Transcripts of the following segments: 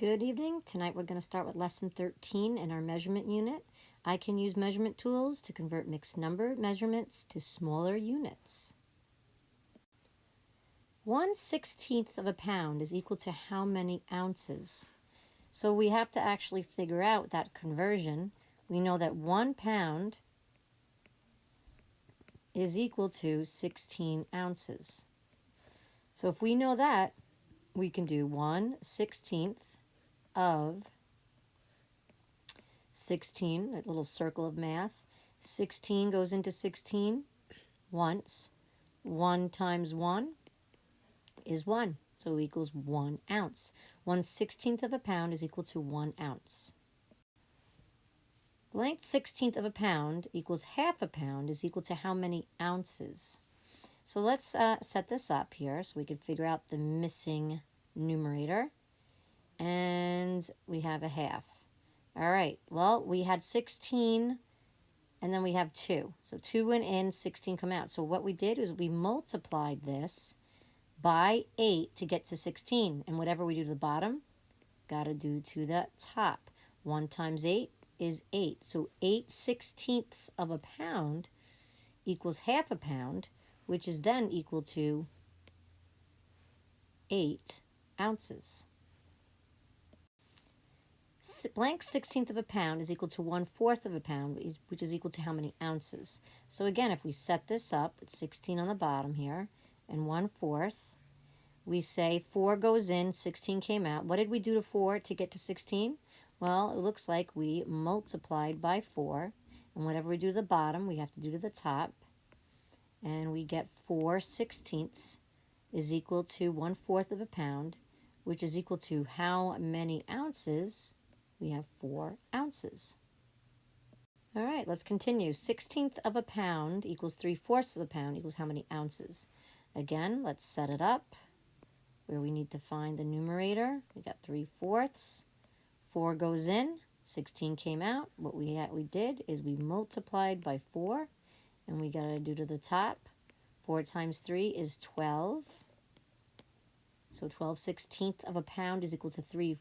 Good evening. Tonight we're going to start with lesson 13 in our measurement unit. I can use measurement tools to convert mixed number measurements to smaller units. 1/16 of a pound is equal to how many ounces? So we have to actually figure out that conversion. We know that 1 pound is equal to 16 ounces. So if we know that, we can do 1/16 of 16, that little circle of math. 16 goes into 16 once. 1 times 1 is 1, so it equals 1 ounce. 1/16 of a pound is equal to 1 ounce. Blank 16th of a pound equals half a pound is equal to how many ounces? So let's set this up here so we can figure out the missing numerator. And we have a half. All right, well, we had 16, and then we have 2. So 2 went in, 16 come out. So what we did is we multiplied this by 8 to get to 16. And whatever we do to the bottom, got to do to the top. 1 times 8 is 8. So 8/16 of a pound equals half a pound, which is then equal to 8 ounces. Blank 16th of a pound is equal to 1/4 of a pound, which is equal to how many ounces? So again, if we set this up with 16 on the bottom here and 1/4, we say 4 goes in, 16 came out. What did we do to 4 to get to 16? Well, it looks like we multiplied by 4, and whatever we do to the bottom, we have to do to the top, and we get 4/16 is equal to 1/4 of a pound, which is equal to how many ounces? We have 4 ounces. All right, let's continue. 16th of a pound equals 3/4 of a pound equals how many ounces? Again, let's set it up where we need to find the numerator. We got 3/4. 4 goes in, 16 came out. What we did is we multiplied by 4, and we got to do to the top. 4 times 3 is 12. So 12/16 of a pound is equal to 3/4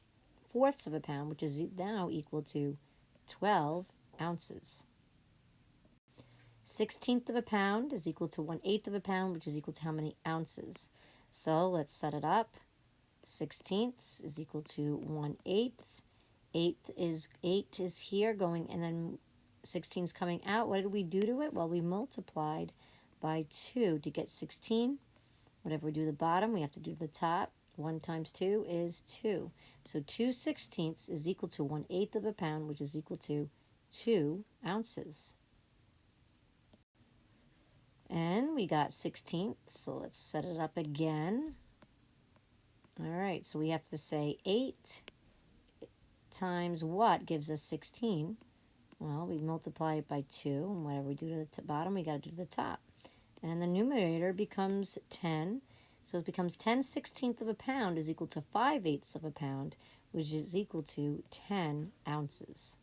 of a pound, which is now equal to 12 ounces. 16th of a pound is equal to 1/8 of a pound, which is equal to how many ounces? So let's set it up. 16ths is equal to 1/8. 8 is here going, and then 16 is coming out. What did we do to it? Well, we multiplied by 2 to get 16. Whatever we do to the bottom, we have to do to the top. 1 times 2 is 2. So 2/16 is equal to 1/8 of a pound, which is equal to 2 ounces. And we got 16ths, so let's set it up again. All right, so we have to say 8 times what gives us 16? Well, we multiply it by 2, and whatever we do to the bottom, we got to do to the top. And the numerator becomes 10. So it becomes 10/16 of a pound is equal to 5/8 of a pound, which is equal to 10 ounces.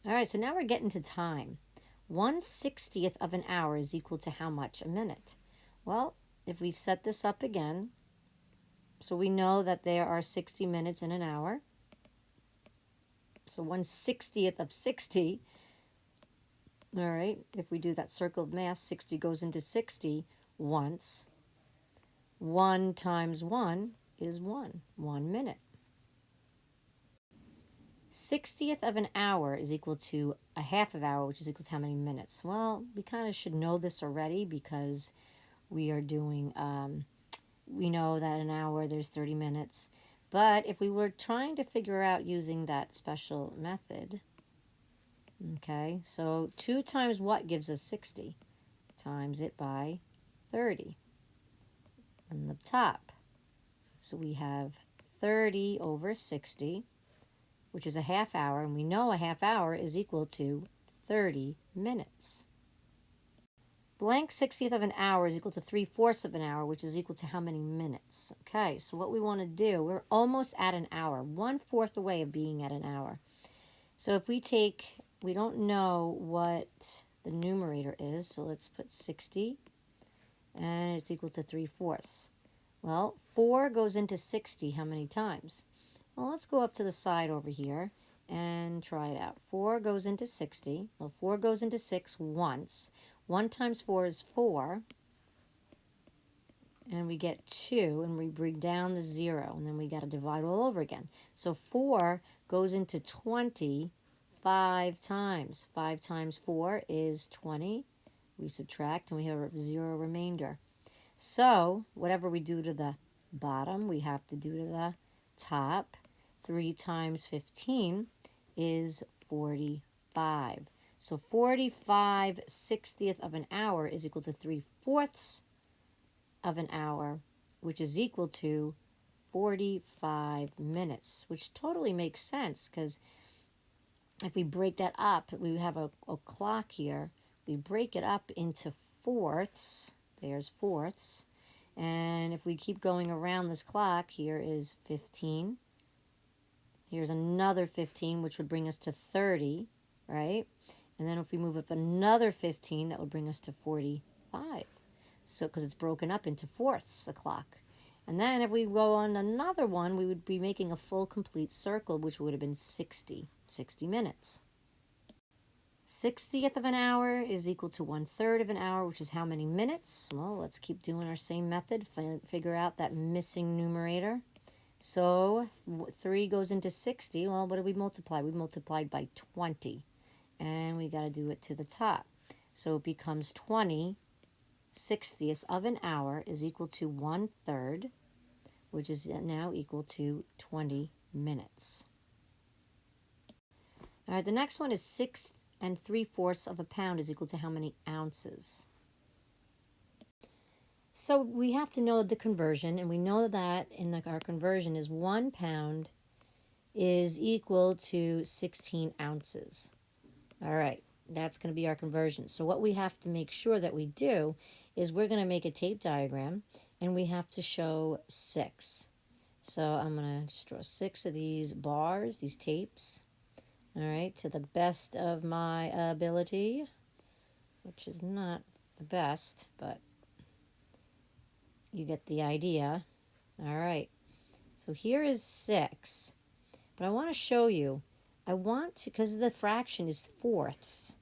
All right, so now we're getting to time. 1/60 of an hour is equal to how much? A minute. Well, if we set this up again, so we know that there are 60 minutes in an hour. So 1/60 of 60. All right, if we do that circle of math, 60 goes into 60 once. 1 times 1 is 1 minute. 60th of an hour is equal to a half of hour, which is equal to how many minutes? Well, we kind of should know this already because we are doing, we know that an hour, there's 30 minutes. But if we were trying to figure out using that special method, okay, so 2 times what gives us 60? Times it by 30 on the top. So we have 30 over 60, which is a half hour, and we know a half hour is equal to 30 minutes. Blank 60th of an hour is equal to 3/4 of an hour, which is equal to how many minutes? Okay, so what we want to do, we're almost at an hour, 1/4 away of being at an hour. So if we take, we don't know what the numerator is, so let's put 60, and it's equal to 3/4. Well, 4 goes into 60 how many times? Well, let's go up to the side over here and try it out. 4 goes into 60. Well, 4 goes into 6 once. 1 times 4 is 4. And we get 2, and we bring down the 0, and then we got to divide all over again. So 4 goes into 20 5 times. 5 times 4 is 20. We subtract, and we have a 0 remainder. So whatever we do to the bottom, we have to do to the top. 3 times 15 is 45. So 45/60th of an hour is equal to 3/4 of an hour, which is equal to 45 minutes, which totally makes sense because if we break that up, we have a clock here. We break it up into fourths. There's fourths. And if we keep going around this clock, here is 15. Here's another 15, which would bring us to 30, right? And then if we move up another 15, that would bring us to 45. So, because it's broken up into fourths, a clock. And then if we go on another one, we would be making a full complete circle, which would have been 60 minutes. 60th of an hour is equal to 1/3 of an hour, which is how many minutes? Well, let's keep doing our same method. Figure out that missing numerator. So 3 goes into 60. Well, what did we multiply? We multiplied by 20. And we got to do it to the top. So it becomes 20/60th of an hour is equal to 1/3, which is now equal to 20 minutes. All right, the next one is 6 3/4 of a pound is equal to how many ounces? So we have to know the conversion, and we know that in our conversion is 1 pound is equal to 16 ounces. All right, that's going to be our conversion. So what we have to make sure that we do is we're going to make a tape diagram, and we have to show 6. So I'm going to just draw 6 of these bars, these tapes, all right, to the best of my ability, which is not the best, but you get the idea. All right, so here is 6, but I want to show you, because the fraction is fourths,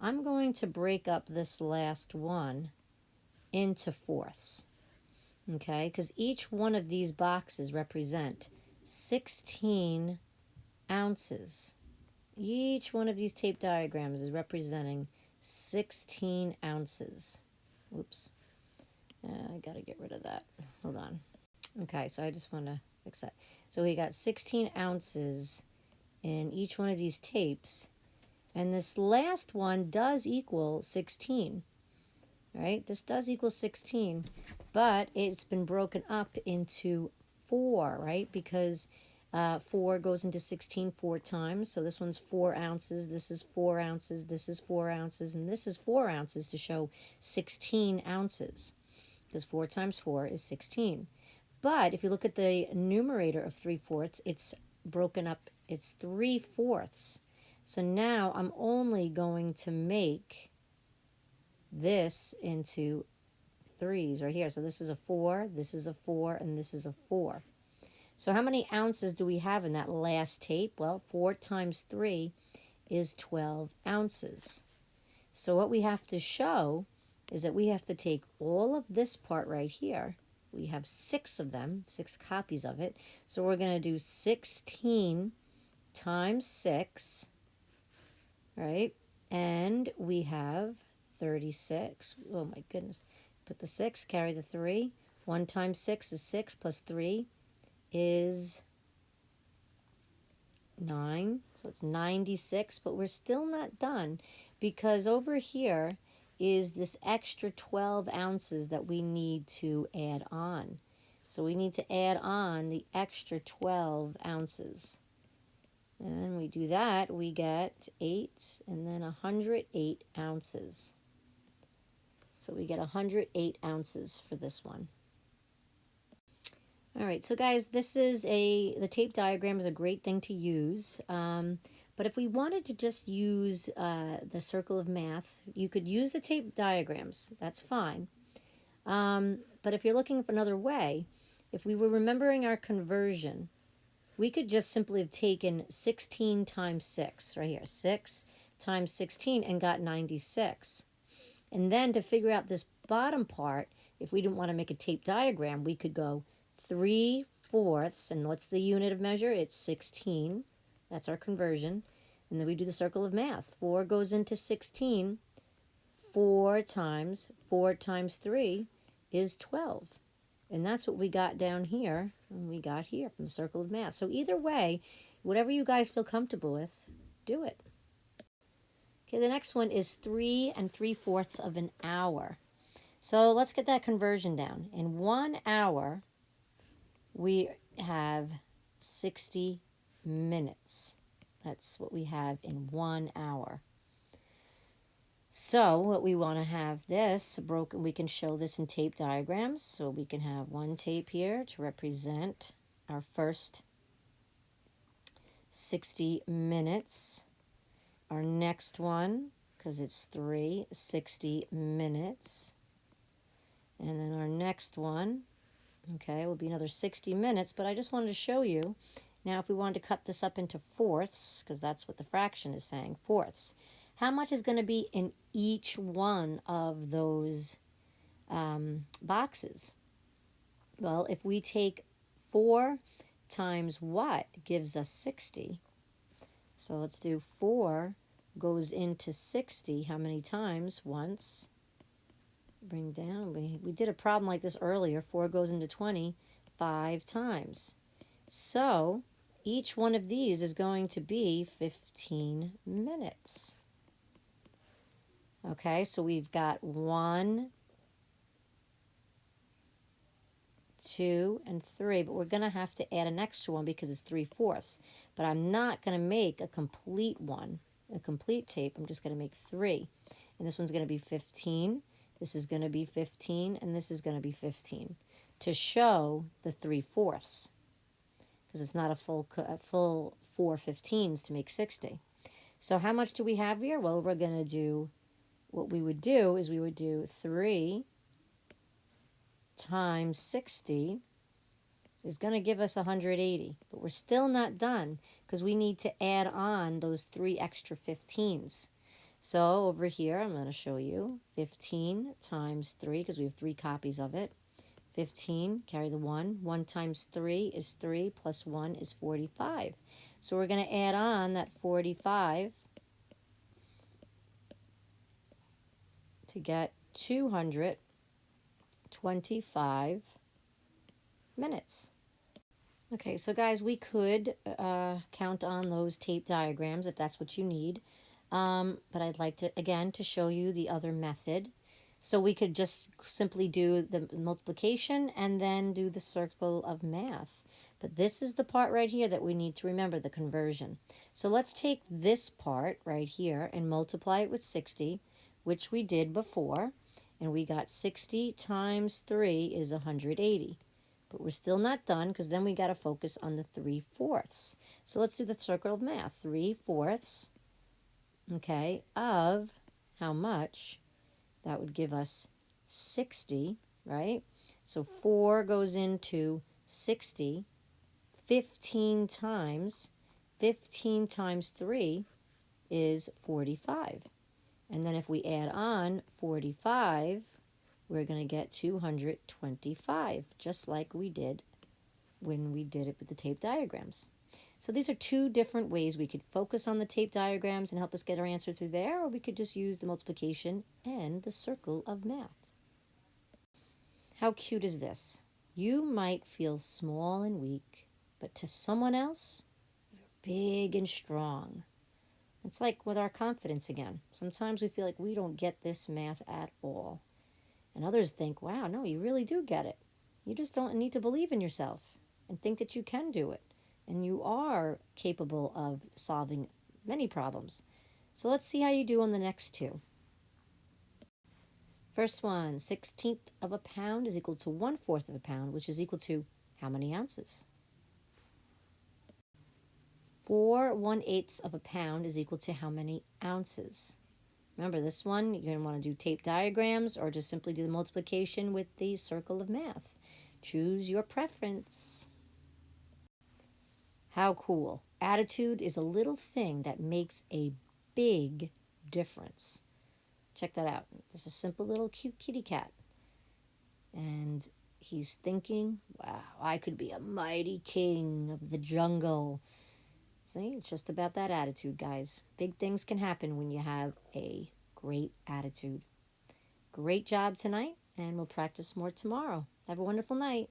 I'm going to break up this last one into fourths, okay, because each one of these boxes represent 16 ounces. Each one of these tape diagrams is representing 16 ounces. Oops. I got to get rid of that. Hold on. Okay, so I just want to fix that. So we got 16 ounces in each one of these tapes. And this last one does equal 16. Right? This does equal 16. But it's been broken up into 4, right? Because 4 goes into 16 4 times. So this one's 4 ounces. This is 4 ounces. This is 4 ounces. And this is 4 ounces to show 16 ounces. Because 4 times 4 is 16. But if you look at the numerator of 3/4, it's broken up. It's 3/4. So now I'm only going to make this into 3s right here. So this is a 4, this is a 4, and this is a 4. So how many ounces do we have in that last tape? Well, 4 times 3 is 12 ounces. So what we have to show is that we have to take all of this part right here. We have 6 of them, 6 copies of it. So we're going to do 16 times 6, right? And we have 36. Oh my goodness. Put the 6, carry the 3. 1 times 6 is 6 plus 3 is 9. So it's 96, but we're still not done because over here is this extra 12 ounces that we need to add on. So we need to add on the extra 12 ounces. And we do that, we get 8 and then 108 ounces. So we get 108 ounces for this one. All right, so guys, the tape diagram is a great thing to use. But if we wanted to just use the circle of math, you could use the tape diagrams. That's fine. But if you're looking for another way, if we were remembering our conversion, we could just simply have taken 16 times 6, right here, 6 times 16, and got 96. And then to figure out this bottom part, if we didn't want to make a tape diagram, we could go 3/4, and what's the unit of measure? It's 16. That's our conversion. And then we do the circle of math. 4 goes into 16. 4 times 3 is 12. And that's what we got down here, and we got here from the circle of math. So either way, whatever you guys feel comfortable with, do it. Okay, the next one is 3 3/4 of an hour. So let's get that conversion down. In 1 hour, we have 60 minutes. That's what we have in 1 hour. So what we want to have this broken, we can show this in tape diagrams. So we can have one tape here to represent our first 60 minutes. Our next one, because it's 60 minutes. And then our next one, okay, will be another 60 minutes. But I just wanted to show you, now if we wanted to cut this up into fourths, because that's what the fraction is saying, fourths, how much is going to be in each one of those boxes? Well, if we take 4 times what gives us 60. So let's do 4 goes into 60. How many times? Once. Bring down. We did a problem like this earlier. 4 goes into 20 5 times. So each one of these is going to be 15 minutes. Okay, so we've got 1, 2, and 3, but we're going to have to add an extra one because it's 3/4. But I'm not going to make a complete one, a complete tape. I'm just going to make 3. And this one's going to be 15. This is going to be 15, and this is going to be 15 to show the 3/4, because it's not a full 4 15s to make 60. So how much do we have here? Well, we're going to do, what we would do is we would do 3 times 60 is going to give us 180. But we're still not done because we need to add on those 3 extra 15s. So over here, I'm going to show you 15 times 3 because we have 3 copies of it. 15, carry the 1. 1 times 3 is 3 plus 1 is 45. So we're going to add on that 45 to get 225 minutes. Okay, so guys, we could count on those tape diagrams if that's what you need. But I'd like to, again, to show you the other method. So we could just simply do the multiplication and then do the circle of math. But this is the part right here that we need to remember, the conversion. So let's take this part right here and multiply it with 60, which we did before. And we got 60 times 3 is 180. But we're still not done because then we got to focus on the 3/4. So let's do the circle of math. 3/4, okay, of how much? That would give us 60, right? So 4 goes into 60 15 times. 15 times 3 is 45. And then if we add on 45, we're going to get 225, just like we did when we did it with the tape diagrams. So these are 2 different ways we could focus on the tape diagrams and help us get our answer through there, or we could just use the multiplication and the circle of math. How cute is this? You might feel small and weak, but to someone else, you're big and strong. It's like with our confidence again. Sometimes we feel like we don't get this math at all. And others think, wow, no, you really do get it. You just don't need to believe in yourself and think that you can do it. And you are capable of solving many problems. So let's see how you do on the next 2. First one, 1/16 of a pound is equal to 1/4 of a pound, which is equal to how many ounces? 4 1/8 of a pound is equal to how many ounces? Remember this one, you're going to want to do tape diagrams or just simply do the multiplication with the circle of math. Choose your preference. How cool. Attitude is a little thing that makes a big difference. Check that out. There's a simple little cute kitty cat. And he's thinking, wow, I could be a mighty king of the jungle. See, it's just about that attitude, guys. Big things can happen when you have a great attitude. Great job tonight, and we'll practice more tomorrow. Have a wonderful night.